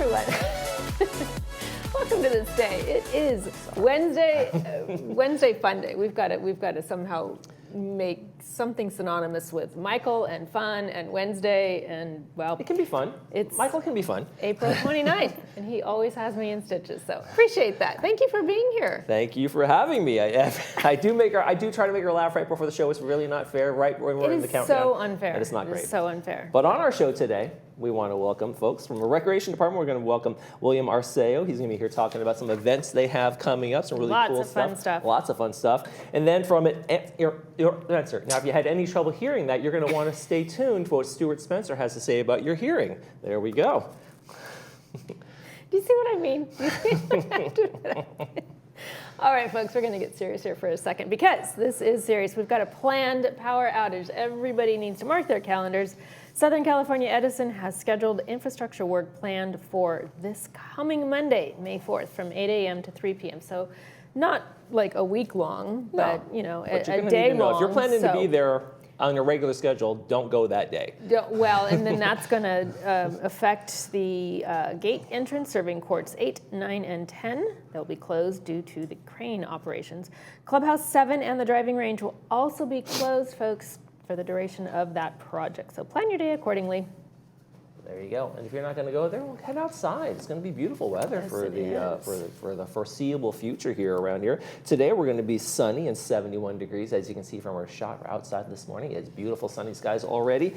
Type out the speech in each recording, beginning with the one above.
everyone. Welcome to This Day. It is Wednesday Fun Day. We've got to somehow make something synonymous with Michael and fun and Wednesday, and well, it can be fun. Michael can be fun. April 29th, and he always has me in stitches. So appreciate that. Thank you for being here. Thank you for having me. I do try to make her laugh right before the show. It's really not fair. Right when we're in the countdown. It is so unfair. And it's not great. It's so unfair. But on our show today, we want to welcome folks from the Recreation Department. We're going to welcome William Arceo. He's going to be here talking about some events they have coming up, some really cool stuff. Lots of fun stuff. And then from your answer. Now, if you had any trouble hearing that, you're going to want to stay tuned for what Stuart Spencer has to say about your hearing. There we go. Do you see what I mean? All right, folks, we're going to get serious here for a second because this is serious. We've got a planned power outage. Everybody needs to mark their calendars. Southern California Edison has scheduled infrastructure work planned for this coming Monday, May 4th, from 8 a.m. to 3 p.m. So not like a week long, but a day long. If you're planning to be there on a regular schedule, don't go that day. Well, and then that's going to affect the gate entrance serving courts 8, 9, and 10. They'll be closed due to the crane operations. Clubhouse 7 and the driving range will also be closed, folks, for the duration of that project. So plan your day accordingly. There you go. And if you're not going to go there, well, head outside. It's going to be beautiful weather for the foreseeable future here around here. Today we're going to be sunny and 71 degrees, as you can see from our shot outside this morning. It's beautiful sunny skies already.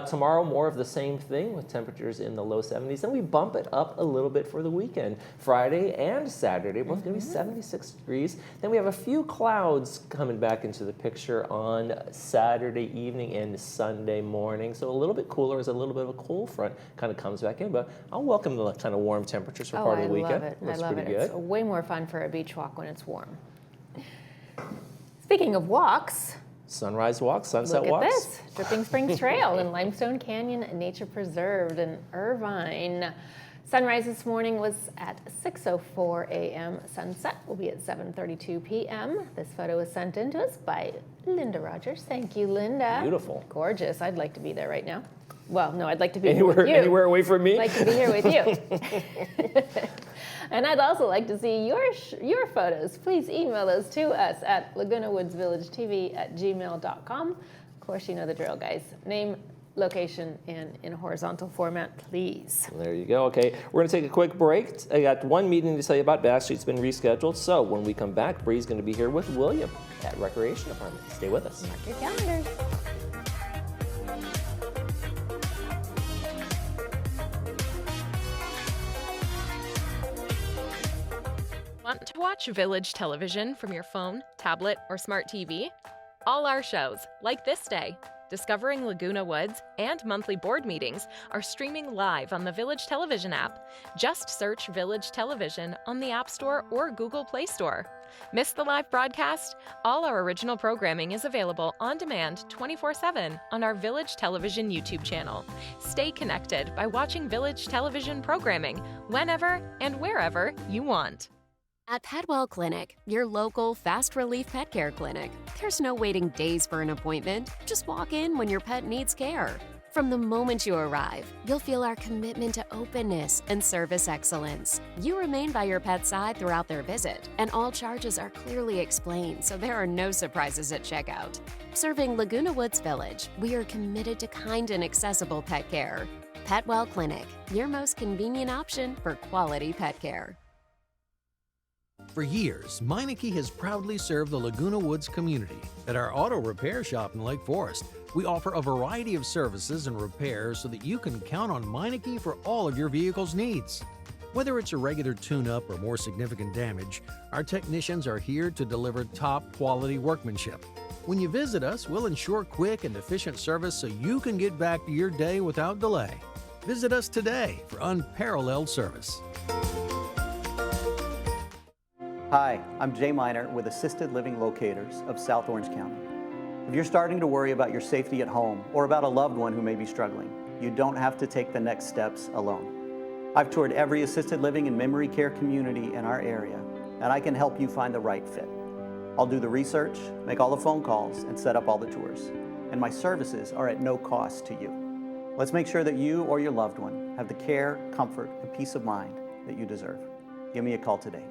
Tomorrow, more of the same thing with temperatures in the low 70s. Then we bump it up a little bit for the weekend. Friday and Saturday, both going to be 76 degrees. Then we have a few clouds coming back into the picture on Saturday evening and Sunday morning. So a little bit cooler as a little bit of a cold front kind of comes back in, but I'll welcome the kind of warm temperatures for part of the weekend. I love it. It's way more fun for a beach walk when it's warm. Speaking of walks, sunrise walks, sunset walks. Look at this, Dripping Springs Trail in Limestone Canyon Nature Preserve in Irvine. Sunrise this morning was at 6:04 a.m. Sunset will be at 7:32 p.m. This photo was sent in to us by Linda Rogers. Thank you, Linda. Beautiful. Gorgeous. I'd like to be there right now. Well, no, I'd like to be here with you. Anywhere away from me? I'd like to be here with you. And I'd also like to see your photos. Please email those to us at lagunawoodsvillagetv@gmail.com. Of course, you know the drill, guys. Name, location, and in horizontal format, please. There you go. Okay, we're going to take a quick break. I got one meeting to tell you about, but actually it's been rescheduled. So when we come back, Bree's going to be here with William at Recreation Department. Stay with us. Mark your calendars. Want to watch Village television from your phone, tablet, or smart TV? All our shows, like ThisDay, Discovering Laguna Woods, and monthly board meetings are streaming live on the Village Television app. Just search Village Television on the App Store or Google Play Store. Miss the live broadcast? All our original programming is available on demand 24/7 on our Village Television YouTube channel. Stay connected by watching Village Television programming whenever and wherever you want. At Petwell Clinic, your local fast relief pet care clinic, there's no waiting days for an appointment. Just walk in when your pet needs care. From the moment you arrive, you'll feel our commitment to openness and service excellence. You remain by your pet's side throughout their visit, and all charges are clearly explained, so there are no surprises at checkout. Serving Laguna Woods Village, we are committed to kind and accessible pet care. Petwell Clinic, your most convenient option for quality pet care. For years, Meineke has proudly served the Laguna Woods community. At our auto repair shop in Lake Forest, we offer a variety of services and repairs so that you can count on Meineke for all of your vehicle's needs. Whether it's a regular tune-up or more significant damage, our technicians are here to deliver top-quality workmanship. When you visit us, we'll ensure quick and efficient service so you can get back to your day without delay. Visit us today for unparalleled service. Hi, I'm Jay Miner with Assisted Living Locators of South Orange County. If you're starting to worry about your safety at home or about a loved one who may be struggling, you don't have to take the next steps alone. I've toured every assisted living and memory care community in our area, and I can help you find the right fit. I'll do the research, make all the phone calls, and set up all the tours. And my services are at no cost to you. Let's make sure that you or your loved one have the care, comfort, and peace of mind that you deserve. Give me a call today.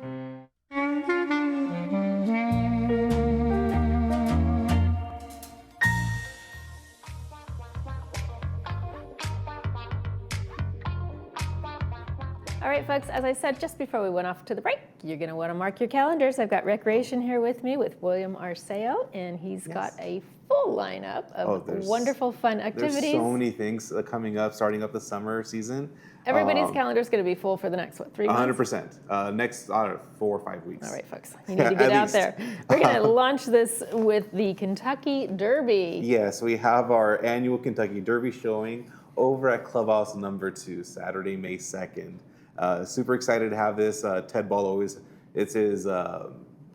All right, folks, as I said just before we went off to the break, you're going to want to mark your calendars. I've got Recreation here with me with William Arceo, and he's got a full lineup of wonderful, fun activities. There's so many things coming up, starting up the summer season. Everybody's calendar is going to be full for the next, 3 months? 100%. Next 4 or 5 weeks. All right, folks, you need to get out there. We're going to launch this with the Kentucky Derby. Yes, we have our annual Kentucky Derby showing over at Clubhouse number 2, Saturday, May 2nd. Super excited to have this. Ted Ball it's his,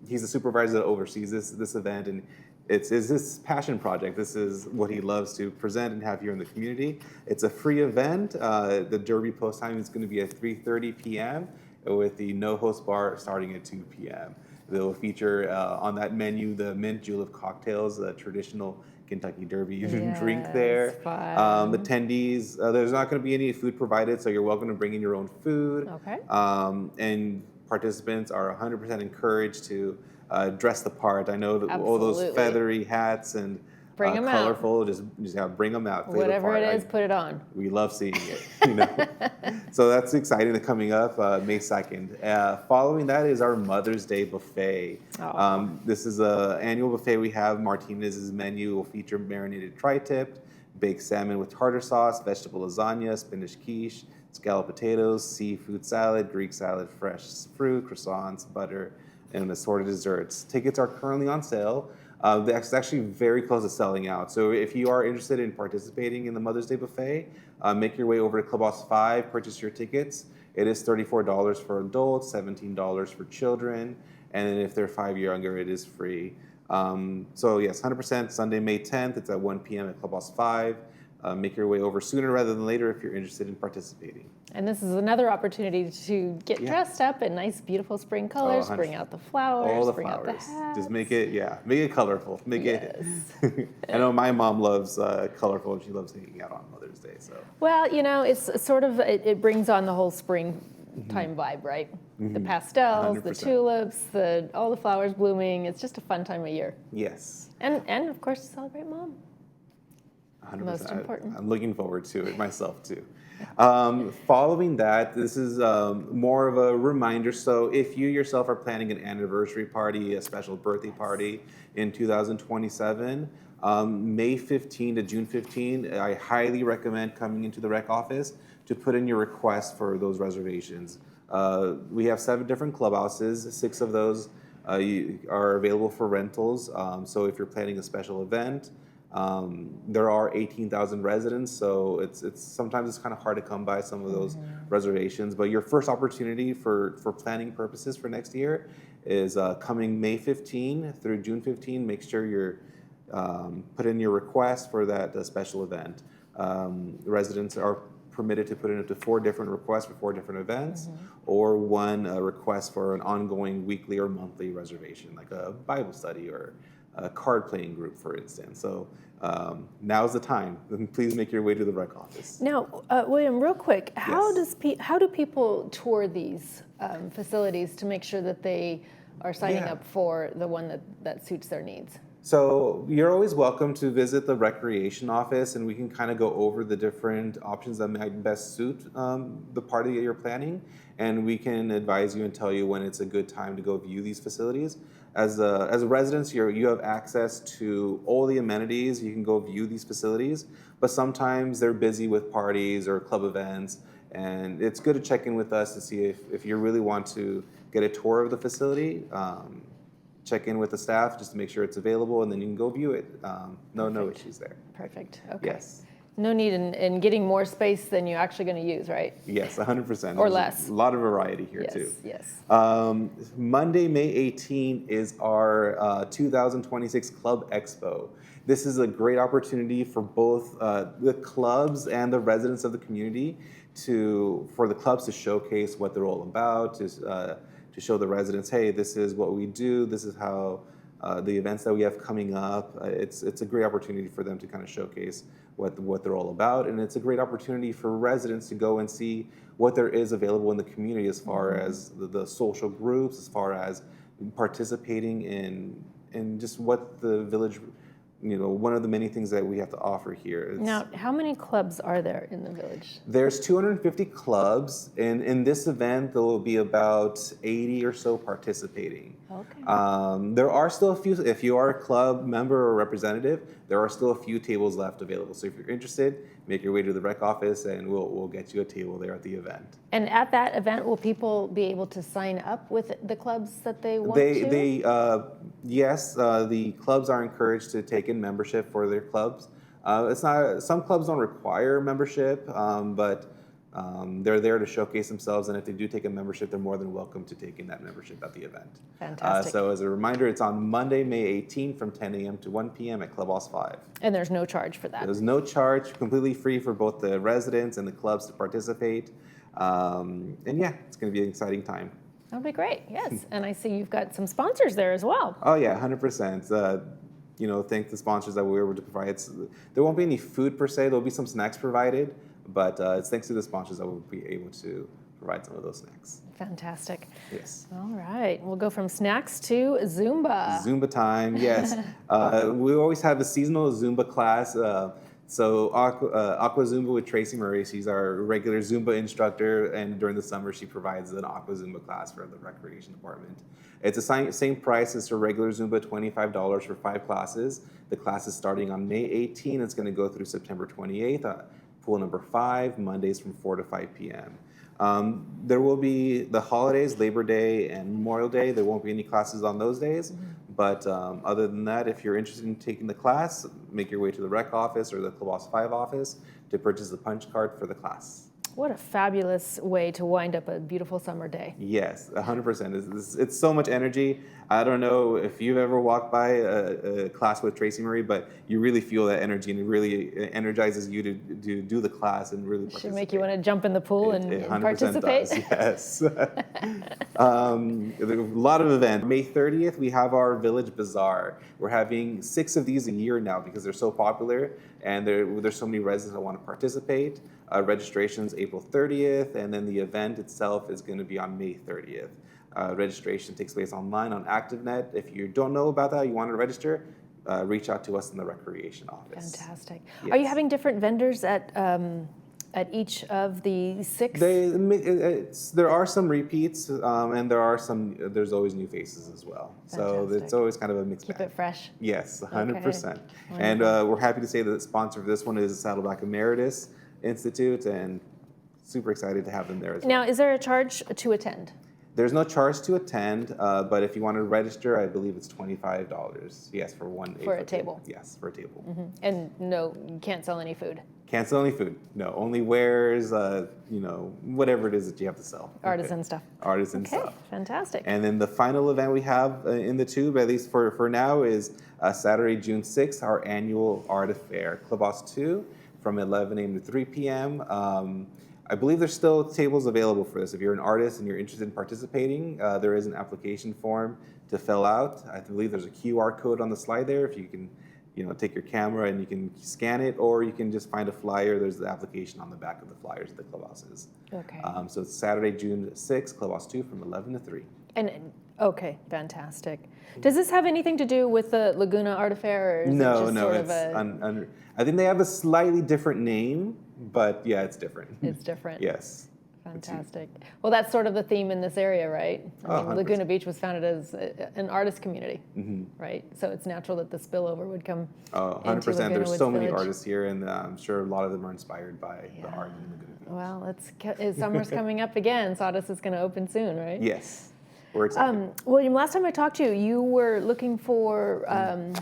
he's the supervisor that oversees this event, and it's his passion project. This is what he loves to present and have here in the community. It's a free event. The Derby post time is going to be at 3:30 p.m. with the no host bar starting at 2 p.m. They'll feature on that menu the mint julep cocktails, the traditional Kentucky Derby. You can drink there. Attendees, there's not going to be any food provided, so you're welcome to bring in your own food. Okay. And participants are 100% encouraged to dress the part. I know that all those feathery hats and bring them colorful, just bring them out. Whatever it is, put it on. We love seeing it, you know. So that's exciting. Coming up May 2nd. Following that is our Mother's Day buffet. This is an annual buffet we have. Martinez's menu will feature marinated tri-tipped, baked salmon with tartar sauce, vegetable lasagna, spinach quiche, scalloped potatoes, seafood salad, Greek salad, fresh fruit, croissants, butter, and assorted desserts. Tickets are currently on sale. That's actually very close to selling out. So if you are interested in participating in the Mother's Day buffet, make your way over to Clubhouse 5, purchase your tickets. It is $34 for adults, $17 for children, and then if they're 5 years younger, it is free. So yes, 100% Sunday, May 10th. It's at 1 p.m. at Clubhouse 5. Make your way over sooner rather than later if you're interested in participating. And this is another opportunity to get dressed up in nice, beautiful spring colors. Bring out the flowers. All the bring flowers. out the hats. Just make it colorful. I know my mom loves colorful, and she loves hanging out on Mother's Day. So. Well, you know, it's sort of it brings on the whole spring time vibe, right? The pastels, 100%. The tulips, all the flowers blooming. It's just a fun time of year. Yes. And of course, to celebrate mom. 100%. Most important. I'm looking forward to it myself too. Following that, this is more of a reminder. So if you yourself are planning an anniversary party, a special birthday party in 2027, May 15 to June 15, I highly recommend coming into the rec office to put in your request for those reservations. We have 7 different clubhouses. 6 of those are available for rentals. So if you're planning a special event, there are 18,000 residents, so it's sometimes it's kind of hard to come by some of those reservations. But your first opportunity for planning purposes for next year is coming May 15 through June 15. Make sure you're put in your request for that special event. Residents are permitted to put in up to 4 different requests for 4 different events, or 1 request for an ongoing weekly or monthly reservation, like a Bible study or a card playing group, for instance. So now's the time. Please make your way to the rec office. Now, William, real quick, how do people tour these facilities to make sure that they are signing up for the one that suits their needs? So you're always welcome to visit the recreation office, and we can kind of go over the different options that might best suit the party that you're planning, and we can advise you and tell you when it's a good time to go view these facilities. As a resident, you have access to all the amenities. You can go view these facilities, but sometimes they're busy with parties or club events, and it's good to check in with us to see if you really want to get a tour of the facility. Check in with the staff just to make sure it's available, and then you can go view it. No issues there. Perfect. Okay. Yes. No need in getting more space than you're actually going to use, right? Yes, 100%. Or less. A lot of variety here too. Yes. Monday, May 18 is our 2026 Club Expo. This is a great opportunity for both the clubs and the residents of the community for the clubs to showcase what they're all about, to show the residents, hey, this is what we do, this is how the events that we have coming up. It's a great opportunity for them to kind of showcase what they're all about, and it's a great opportunity for residents to go and see what there is available in the community as far as the social groups, as far as participating in just what the village, one of the many things that we have to offer here. Now, how many clubs are there in the village? There's 250 clubs, and in this event, there will be about 80 or so participating. Okay. There are still a few, if you are a club member or representative, there are still a few tables left available. So if you're interested, make your way to the rec office and we'll get you a table there at the event. And at that event, will people be able to sign up with the clubs that they want to? Yes, the clubs are encouraged to take in membership for their clubs. Some clubs don't require membership, but they're there to showcase themselves, and if they do take a membership, they're more than welcome to take in that membership at the event. Fantastic. So as a reminder, it's on Monday, May 18th from 10 a.m. to 1 p.m. at Clubhouse 5. And there's no charge for that? There's no charge, completely free for both the residents and the clubs to participate. And yeah, it's going to be an exciting time. That'll be great, yes. And I see you've got some sponsors there as well. Oh yeah, 100%. Thank the sponsors that we were able to provide. There won't be any food per se. There'll be some snacks provided, but it's thanks to the sponsors that we'll be able to provide some of those snacks. Fantastic. Yes. All right, we'll go from snacks to Zumba. Zumba time, yes. We always have a seasonal Zumba class. So Aqua Zumba with Tracy Murray, she's our regular Zumba instructor, and during the summer she provides an Aqua Zumba class for the recreation department. It's the same price as her regular Zumba, $25 for 5 classes. The class is starting on May 18. It's going to go through September 28th. Pool number 5, Mondays from 4 to 5 p.m. There will be the holidays, Labor Day and Memorial Day. There won't be any classes on those days. But other than that, if you're interested in taking the class, make your way to the rec office or the Clubhouse 5 office to purchase the punch card for the class. What a fabulous way to wind up a beautiful summer day. Yes, 100%. It's so much energy. I don't know if you've ever walked by a class with Tracy Murray, but you really feel that energy, and it really energizes you to do the class and really participate. Should make you want to jump in the pool and 100% participate. Does, yes. A lot of events. May 30th, we have our Village Bazaar. We're having 6 of these a year now because they're so popular, and there's so many residents that want to participate. Registration's April 30th, and then the event itself is going to be on May 30th. Registration takes place online on ActiveNet. If you don't know about that, you want to register, reach out to us in the recreation office. Fantastic. Yes. Are you having different vendors at each of the 6? There are some repeats, and there's always new faces as well. So Fantastic. it's always kind of a mixed Keep bag. it fresh. Yes, 100%. Okay. And we're happy to say that the sponsor of this one is Saddleback Emeritus Institute, and super excited to have them there as well. Now, is there a charge to attend? There's no charge to attend, but if you want to register, I believe it's $25. Yes, for one. For a table. Yes, for a table. Mm-hmm. And no, you can't sell any food. Can't sell any food. No, only wares. Whatever it is that you have to sell. Artisan stuff. Artisan Okay, stuff. fantastic. And then the final event we have in the tube, at least for now, is Saturday, June 6th, our annual art affair, Clubhouse 2, from 11 a.m. to 3 p.m. I believe there's still tables available for this. If you're an artist and you're interested in participating, there is an application form to fill out. I believe there's a QR code on the slide there. If you can, take your camera and you can scan it, or you can just find a flyer. There's the application on the back of the flyers at the clubhouses. Okay. So it's Saturday, June 6th, Clubhouse 2 from 11 to 3. Okay, fantastic. Does this have anything to do with the Laguna Art Affair, or is it just sort of a... I think they have a slightly different name, but yeah, it's different. It's different. Yes. Fantastic. Well, that's sort of the theme in this area, right? I mean, 100%. Laguna Beach was founded as an artist community, right? So it's natural that the spillover would come Oh, into 100%. Laguna There's Woods so many Village. artists here, and I'm sure a lot of them are inspired by the art in Laguna Beach. Well, summer's coming up again. Sawdust is going to open soon, right? Yes. We're excited. William, last time I talked to you, you were looking for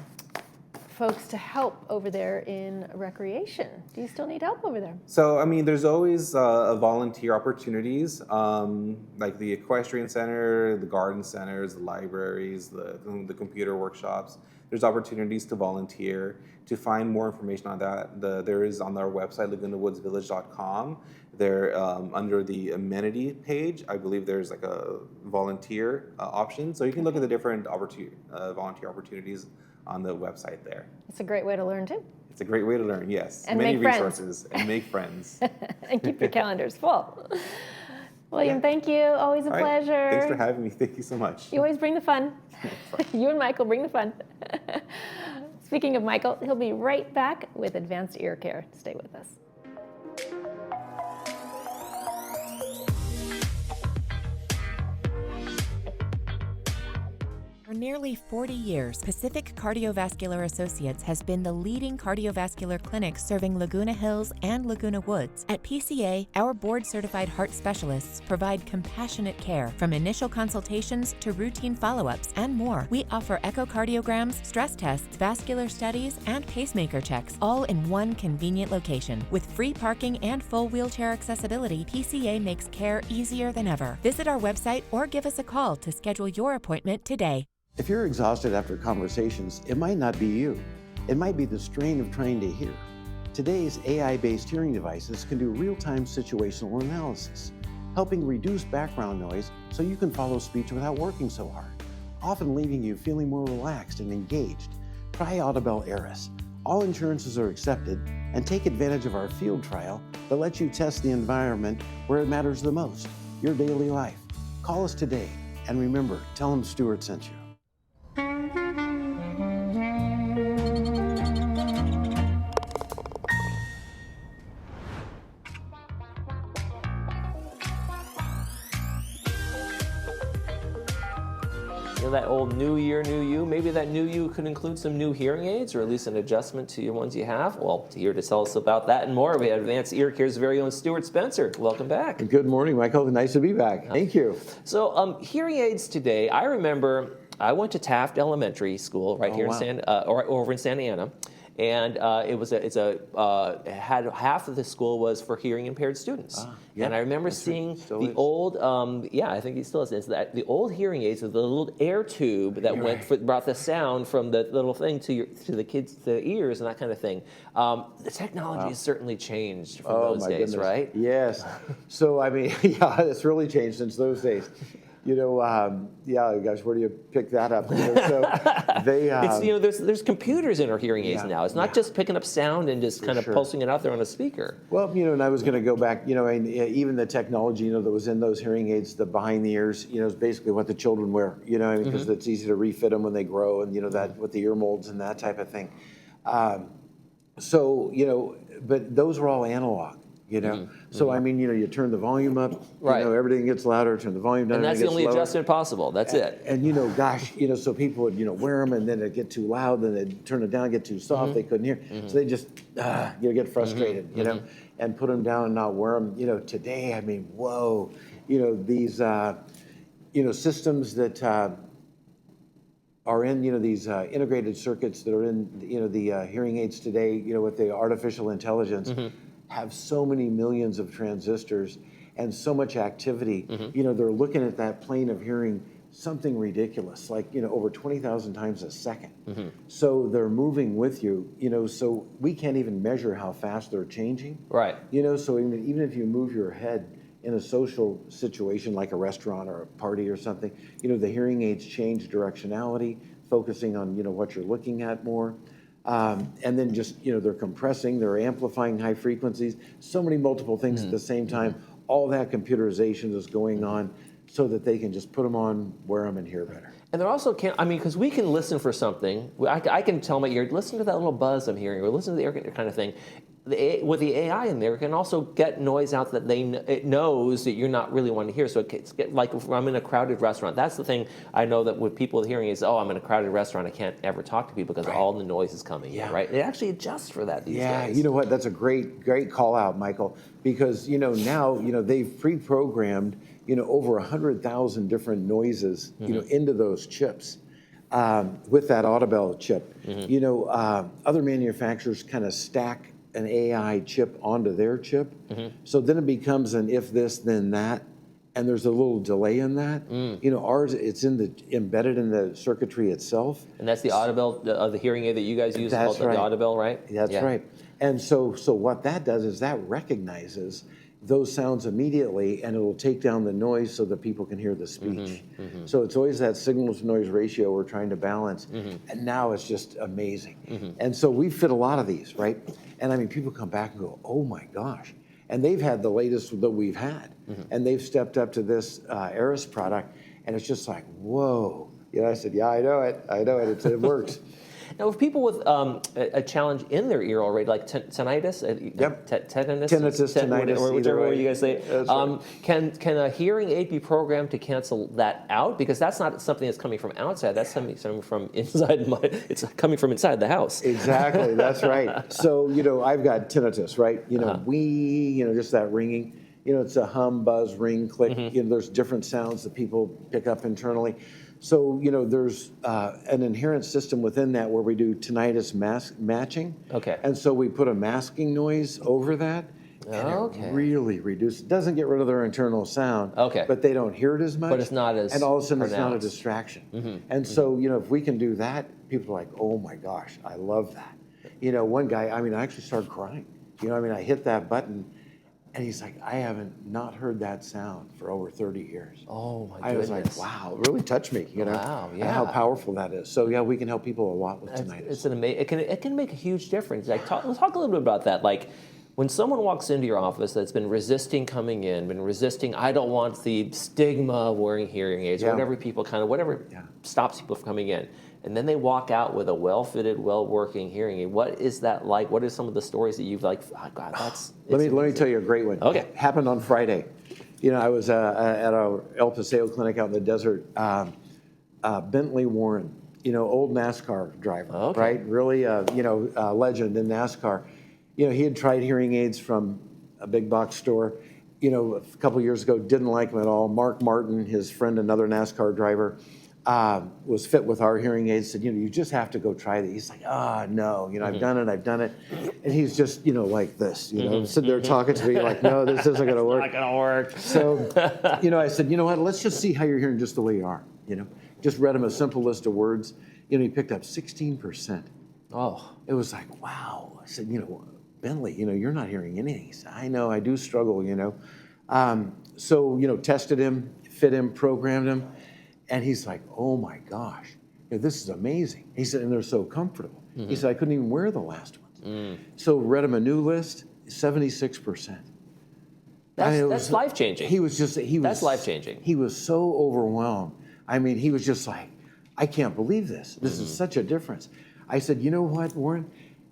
folks to help over there in recreation. Do you still need help over there? So, I mean, there's always volunteer opportunities, like the equestrian center, the garden centers, the libraries, the computer workshops. There's opportunities to volunteer. To find more information on that, there is on our website, lagunawoodsvillage.com. There, under the amenity page, I believe there's like a volunteer option. So you can look at the different volunteer opportunities on the website there. It's a great way to learn too. It's a great way to learn, yes. And many make friends. resources and make friends. And keep your calendars full. William, thank you. Always a All right. pleasure. Thanks for having me. Thank you so much. You always bring the fun. You and Michael bring the fun. Speaking of Michael, he'll be right back with advanced ear care. Stay with us. For nearly 40 years, Pacific Cardiovascular Associates has been the leading cardiovascular clinic serving Laguna Hills and Laguna Woods. At PCA, our board-certified heart specialists provide compassionate care from initial consultations to routine follow-ups and more. We offer echocardiograms, stress tests, vascular studies, and pacemaker checks, all in one convenient location. With free parking and full wheelchair accessibility, PCA makes care easier than ever. Visit our website or give us a call to schedule your appointment today. If you're exhausted after conversations, it might not be you. It might be the strain of trying to hear. Today's AI-based hearing devices can do real-time situational analysis, helping reduce background noise so you can follow speech without working so hard, often leaving you feeling more relaxed and engaged. Try Audibel Eris. All insurances are accepted, and take advantage of our field trial that lets you test the environment where it matters the most, your daily life. Call us today, and remember, tell them Stuart sent you. You know, that old new year, new you, maybe that new you could include some new hearing aids or at least an adjustment to your ones you have. Well, here to tell us about that and more, we have Advanced Ear Care's very own Stuart Spencer. Welcome back. Good morning, Michael. Nice to be back. Thank you. So hearing aids today, I remember I went to Taft Elementary School right here in over in Santa Ana. And had half of the school was for hearing impaired students. Yeah, and I remember seeing the old, I think it still is, the old hearing aids with the little air tube that brought the sound from the little thing to the kids' ears and that kind of thing. The technology has certainly changed from those days, right? Yes. So, I mean, yeah, it's really changed since those days. You know, gosh, where do you pick that up? You know, so they, it's, there's computers in our hearing aids now. It's not just picking up sound and just kind of pulsing it out there on a speaker. Well, and I was going to go back, and even the technology, that was in those hearing aids, the behind the ears, is basically what the children wear, because it's easy to refit them when they grow and, that with the ear molds and that type of thing. But those were all analog. So I mean, you turn the volume up, everything gets louder. Turn the volume down, and that's the only lower. adjustment possible. That's it. And gosh, so people would wear them, and then it'd get too loud, then they'd turn it down, get too soft, they couldn't hear, so they just get frustrated, and put them down and not wear them. Today, I mean, whoa, these systems that are in these integrated circuits that are in the hearing aids today, with the artificial intelligence. Have so many millions of transistors and so much activity. They're looking at that plane of hearing something ridiculous, like over 20,000 times a second. So they're moving with you. So we can't even measure how fast they're changing. Right. So even if you move your head in a social situation like a restaurant or a party or something, the hearing aids change directionality, focusing on what you're looking at more. And then just, they're compressing, they're amplifying high frequencies, so many multiple things at the same time. All that computerization is going on so that they can just put them on, wear them, and hear better. And they're also, because we can listen for something. I can tell my ear, listen to that little buzz I'm hearing, or listen to the air kind of thing. With the AI in there, it can also get noise out that it knows that you're not really wanting to hear. So it's like if I'm in a crowded restaurant. That's the thing I know that with people with hearing is, I'm in a crowded restaurant, I can't ever talk to people because all the noise is coming in, right? It actually adjusts for that these days. Yeah, you know what? That's a great call out, Michael, because now they've pre-programmed over 100,000 different noises into those chips. With that Audibel chip, other manufacturers kind of stack an AI chip onto their chip. So then it becomes an if this, then that and there's a little delay in that. You know, ours, it's embedded in the circuitry itself. And that's the Audible, the hearing aid that you guys use, That's called right. the Audible, right? That's right. And so what that does is that recognizes those sounds immediately, and it'll take down the noise so that people can hear the speech. So it's always that signal to noise ratio we're trying to balance. And now it's just amazing. And so we fit a lot of these, right? And I mean, people come back and go, oh my gosh. And they've had the latest that we've had. And they've stepped up to this Eris product, and it's just like, whoa. You know, I said, yeah, I know it, it works. Now, if people with a challenge in their ear already, like tinnitus, Tinnitus, or whichever way you guys say it, That's right. can a hearing aid be programmed to cancel that out? Because that's not something that's coming from outside. That's something from inside. It's coming from inside the house. Exactly, that's right. So, you know, I've got tinnitus, right? You know, you know, just that ringing. You know, it's a hum, buzz, ring, click. You know, there's different sounds that people pick up internally. So, you know, there's an inherent system within that where we do tinnitus matching. Okay. And so we put a masking noise over that. And it really reduces. It doesn't get rid of their internal sound. Okay. But they don't hear it as much. But it's not as And all of a sudden it's not a pronounced. distraction. And so, you know, if we can do that, people are like, oh my gosh, I love that. You know, one guy, I mean, I actually started crying. You know, I mean, I hit that button. And he's like, I haven't not heard that sound for over 30 years. Oh my I goodness! was like, wow, it really touched me. You know, Wow, and yeah. how powerful that is. So yeah, we can help people a lot with tinnitus. It's an amazing. It can make a huge difference. Like, let's talk a little bit about that. Like, when someone walks into your office that's been resisting coming in, been resisting, I don't want the stigma of wearing hearing aids, whatever stops people from coming in. And then they walk out with a well-fitted, well-working hearing aid. What is that like? What are some of the stories that you've like, oh God, Let me tell you a great one. Okay. It happened on Friday. You know, I was at a El Paseo clinic out in the desert. Bentley Warren, you know, old NASCAR driver, right? Really, you know, legend in NASCAR. You know, he had tried hearing aids from a big box store. You know, a couple years ago, didn't like them at all. Mark Martin, his friend, another NASCAR driver, was fit with our hearing aids, said, you know, you just have to go try that. He's like, no, you know, I've done it. And he's just, you know, like this, you know, sitting there talking to me like, no, this isn't going to work. Not gonna work. So, you know, I said, you know what, let's just see how you're hearing just the way you are, you know. Just read him a simple list of words. You know, he picked up 16%. Oh. It was like, wow. I said, you know, Bentley, you know, you're not hearing anything. He said, I know, I do struggle, you know. So, you know, tested him, fit him, programmed him. And he's like, oh my gosh, you know, this is amazing. He said, and they're so comfortable. He said, I couldn't even wear the last ones. So read him a new list, 76%. That's life-changing. That's life-changing. He was so overwhelmed. I mean, he was just like, I can't believe this. This is such a difference. I said, you know what, Warren?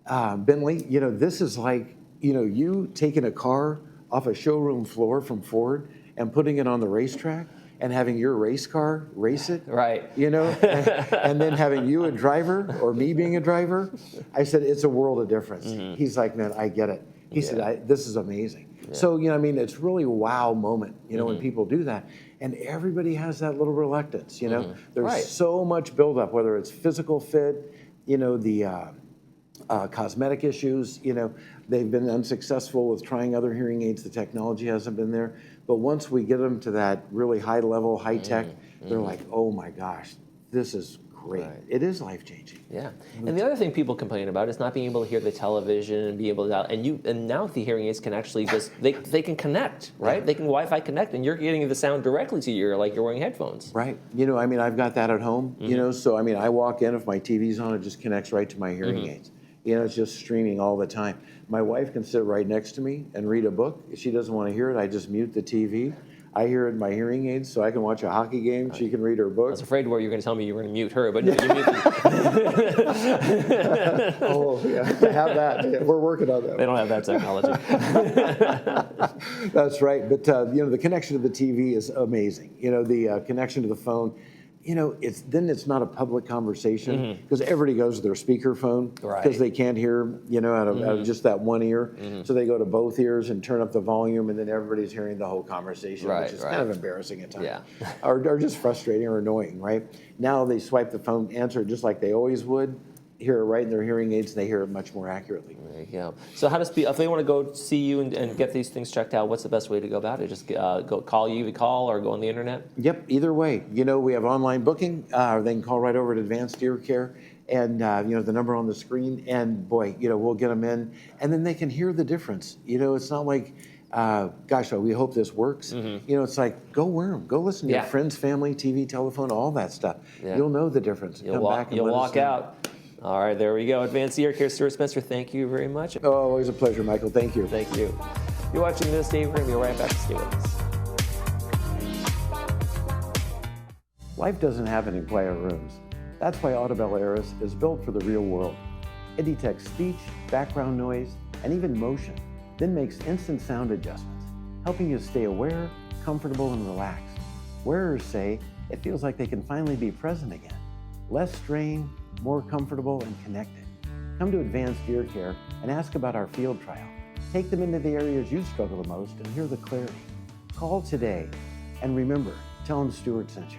Bentley, you know, this is like, you know, you taking a car off a showroom floor from Ford and putting it on the racetrack and having your race car race it. Right. You know, and then having you a driver or me being a driver. I said, it's a world of difference. He's like, man, I get it. He said, this is amazing. So, you know, I mean, it's really a wow moment, you know, when people do that. And everybody has that little reluctance, you know. There's so much buildup, whether it's physical fit, you know, the cosmetic issues, you know, they've been unsuccessful with trying other hearing aids. The technology hasn't been there. But once we get them to that really high level, high tech, they're like, oh my gosh, this is great. Right. It is life-changing. Yeah. And the other thing people complain about is not being able to hear the television and be able to, and now the hearing aids can actually just, they can connect, right? Yeah. They can Wi-Fi connect and you're getting the sound directly to your ear like you're wearing headphones. Right. You know, I mean, I've got that at home, you know, so I mean, I walk in, if my TV's on, it just connects right to my hearing aids. You know, it's just streaming all the time. My wife can sit right next to me and read a book. If she doesn't want to hear it, I just mute the TV. I hear it in my hearing aids, so I can watch a hockey game. She can read her book. I was afraid where you were going to tell me you were going to mute her, but no, you mute me. Oh, yeah, I have that. We're working on that. They don't have that technology. That's right. But, you know, the connection to the TV is amazing. You know, the connection to the phone, you know, it's not a public conversation because everybody goes to their speakerphone because they can't hear, you know, out of just that one ear. So they go to both ears and turn up the volume, and then everybody's hearing the whole conversation, which is kind of embarrassing at times, or just frustrating or annoying, right? Now they swipe the phone, answer it just like they always would, hear it right in their hearing aids, and they hear it much more accurately. There you go. So how does if they want to go see you and get these things checked out, what's the best way to go about it? Just go call you, or go on the internet? Yep, either way. We have online booking, or they can call right over to Advanced Ear Care, and the number on the screen, and boy, we'll get them in, and then they can hear the difference. It's not like, gosh, we hope this works. It's like, go wear them. Go listen to your friends, family, TV, telephone, all that stuff. Yeah. You'll know the difference. You'll walk out. All right, there we go. Advanced Ear Care, Stuart Spencer, thank you very much. Oh, always a pleasure, Michael. Thank you. Thank you. You're watching ThisDay. We're going to be right back. Stay with us. Life doesn't happen in quiet rooms. That's why Audibel Aris is built for the real world. It detects speech, background noise, and even motion, then makes instant sound adjustments, helping you stay aware, comfortable, and relaxed. Wearers say it feels like they can finally be present again. Less strain, more comfortable, and connected. Come to Advanced Ear Care and ask about our field trial. Take them into the areas you struggle the most and hear the clarity. Call today, and remember, tell them Stuart sent you.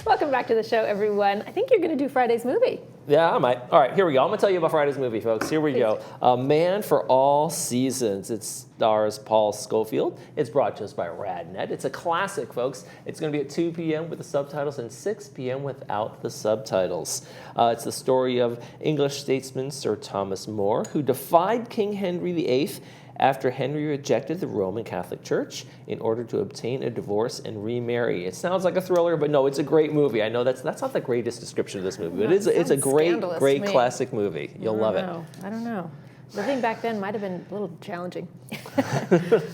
Welcome back to the show, everyone. I think you're going to do Friday's movie. Yeah, I might. All right, here we go. I'm going to tell you about Friday's movie, folks. Here we go. A Man for All Seasons. It stars Paul Scofield. It's brought to us by RadNet. It's a classic, folks. It's going to be at 2 p.m. with the subtitles and 6 p.m. without the subtitles. It's the story of English statesman Sir Thomas More, who defied King Henry VIII after Henry rejected the Roman Catholic Church in order to obtain a divorce and remarry. It sounds like a thriller, but no, it's a great movie. I know that's not the greatest description of this movie, but it's a great classic movie. You'll love it. I don't know. Living back then might have been a little challenging.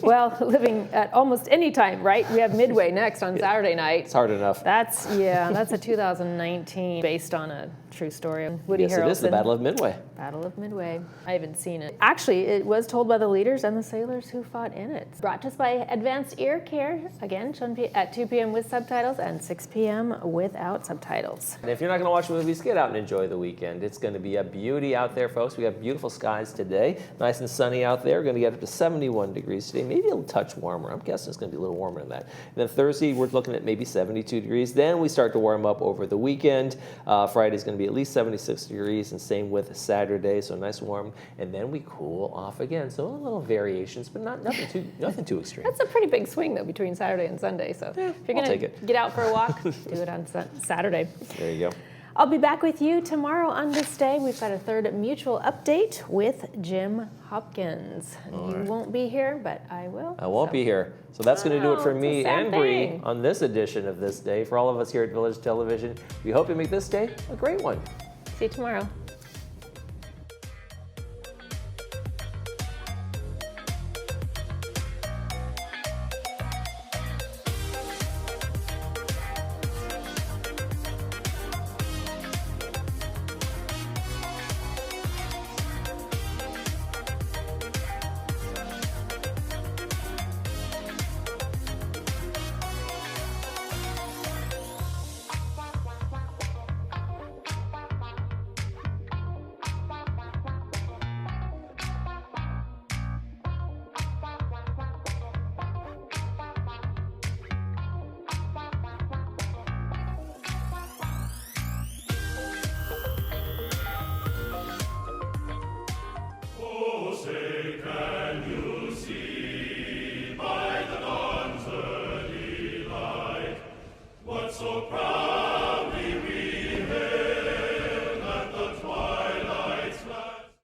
Well, living at almost any time, right? We have Midway next on Saturday night. It's hard enough. That's a 2019 based on a true story of Woody Harrelson. Yes, it is, the Battle of Midway. Battle of Midway. I haven't seen it. Actually, it was told by the leaders and the sailors who fought in it. Brought to us by Advanced Ear Care, again, at 2 p.m. with subtitles and 6 p.m. without subtitles. And if you're not going to watch movies, get out and enjoy the weekend. It's going to be a beauty out there, folks. We have beautiful skies today. Nice and sunny out there. We're going to get up to 71 degrees today, maybe a touch warmer. I'm guessing it's going to be a little warmer than that. And then Thursday, we're looking at maybe 72 degrees. Then we start to warm up over the weekend. Friday's going to be at least 76 degrees, and same with Saturday, so nice and warm. And then we cool off again. So a little variations, but nothing too extreme. That's a pretty big swing, though, between Saturday and Sunday. So if you're going to get out for a walk, do it on Saturday. There you go. I'll be back with you tomorrow on ThisDay. We've got a third mutual update with Jim Hopkins. You won't be here, but I will. I won't be here. So that's going to do it for me and Bree on this edition of ThisDay. For all of us here at Village Television, we hope you make this day a great one. See you tomorrow. So proud.